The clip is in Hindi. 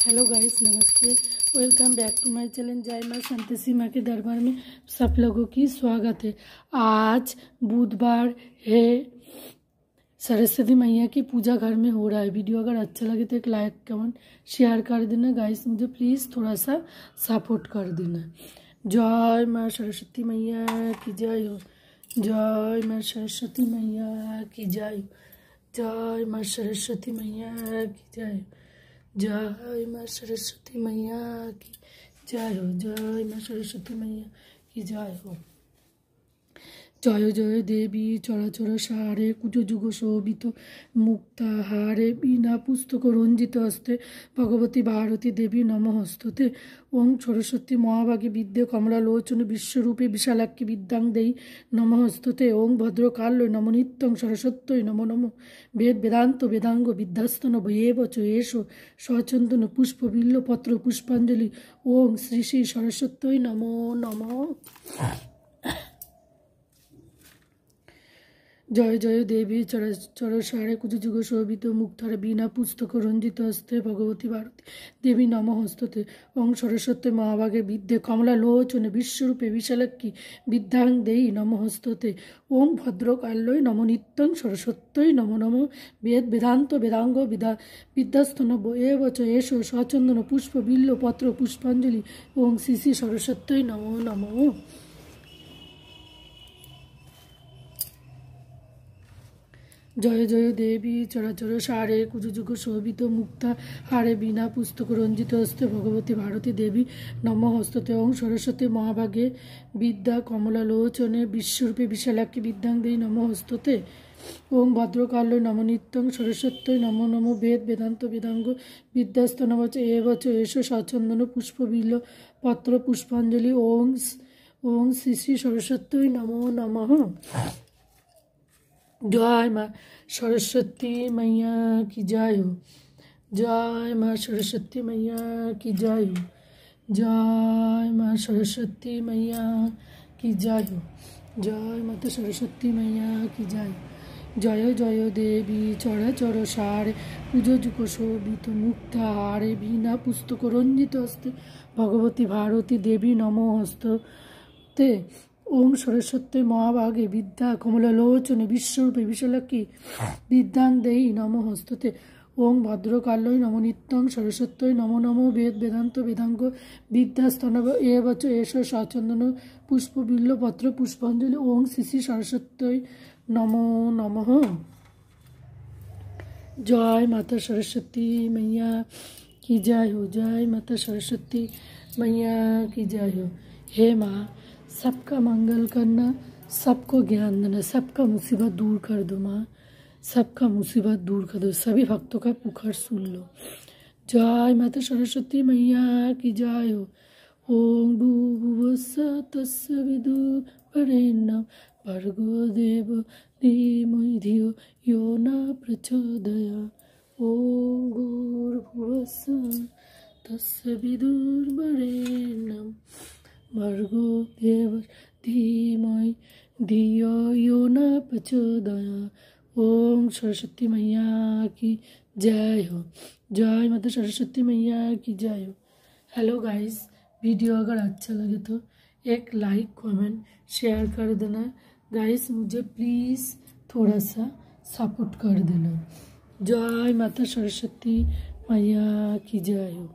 हेलो गाइस, नमस्ते। Welcome back to my channel. जय माँ संतोषी माँ के दरबार में सब लोगों की स्वागत है। आज बुधवार है, सरस्वती मैया की पूजा घर में हो रहा है। वीडियो अगर अच्छा लगे तो एक लाइक कमेंट शेयर कर देना गाइस। मुझे प्लीज़ थोड़ा सा सपोर्ट कर देना। जय माँ सरस्वती मैया की जय हो। जय माँ सरस्वती मैया की जय हो। जय माँ सरस्वती मैया की जय हो। जय माँ सरस्वती मैया की जय हो। जय माँ सरस्वती मैया की जय हो। जय जय देवी चराचर सारे कुज जुग शोभित मुक्ताहारे बिना पुस्तक रंजित हस्ते भगवती भारती देवी नमस्तुते। ओं सरस्वती महाभागी विद्ये कमलालोचन विश्वरूपे विशालाक्षी विद्यां देयी नमस्तुते। ओं भद्रकाल्यै नमो नित्यं सरस्वत्यै नमो नमो। वेद वेदांत वेदांग विद्यास्तन भयेव च एषो सचंदन पुष्प बिल्व पत्र पुष्पांजलि। ओं श्री श्री सरस्वत्यै नमो नमो। जय जय देवी चर सारे कुछ जुग शोभित मुक्तार बिना पुस्तक रंजित हस्ते भगवती भारती देवी नमस्तुते। ओं सरस्वती महाभागे विद्ये कमला लोचन विश्वरूपे विशालाक्षी विद्यां देयी नमस्तुते। ओं भद्रकाल्यै नमो नित्यं सरस्वत्यै नमो नमो। वेद वेदांत वेदांग विद्यास्तन एव च एषो सचंदन पुष्प बिल्व पत्र पुष्पांजलि। ओं श्री श्री सरस्वत्यै नमो नमो। जय जय देवी चराचर सारे कुज जुग शोभित मुक्ता हारे बिना पुस्तक रंजित हस्ते भगवती भारती देवी नमस्तुते। ओं सरस्वती महाभागे विद्या कमलालोचने विश्वरूपे विशालाक्षी विद्यां देयी नमस्तुते। ओं भद्रकाल्यै नमो नित्यं सरस्वत्यै नमो नमो। वेद वेदांत वेदांग विद्यास्तनवच एव च एष सचंदन पुष्प बिल्व पत्र पुष्पांजलि। ओं श्री श्री सरस्वत्यै नमो नमः। जय माँ सरस्वती मैया की जय हो। जय माँ सरस्वती मैया की जय हो। जय माँ सरस्वती मैया की जय हो। जय माता सरस्वती मैया की जय। जय जय देवी चराचर सारे पूजो जुग शोभित मुक्ताहारे बिना पुस्तक रंजित हस्ते भगवती भारती देवी नमस्तुते। ओं सरस्वती महाभागे विद्या कमलालोचने विश्वरूपे विशालाक्षी विद्यां देयी नमस्तुते। ओं भद्रकाल्यै नमो नित्यं सरस्वत्यै नमो नमो। वेद वेदांत वेदांग विद्यास्तनव एव च एष सचंदन पुष्प बिल्व पत्र पुष्पांजलि। ओं श्री श्री सरस्वत्यै नमो नमः। जय माता सरस्वती मैया की जय हो। जय माता सरस्वती मैया की जय हो। हे माँ, सबका मंगल करना, सबको ज्ञान देना, सबका मुसीबत दूर कर दो माँ, सबका मुसीबत दूर कर दो। सभी भक्तों का पुकार सुन लो। जय माता सरस्वती मैया की जय हो। ओम भूर्भुवस्सुः तस्य विदुर्वरेण्यं भर्गो देवो धीमहि धियो यो न प्रचोदयात्। ओम भूर्भुवस्सुः तस्य विदुर्वरेण्यं भर्गो देवस्य धीमहि धियो यो न प्रचोदयात्। ओम सरस्वती मैया की जय हो। जय माता सरस्वती मैया की जय हो। हेलो गाइस, वीडियो अगर अच्छा लगे तो एक लाइक कमेंट शेयर कर देना गाइस। मुझे प्लीज़ थोड़ा सा सपोर्ट कर देना। जय माता सरस्वती मैया की जय हो।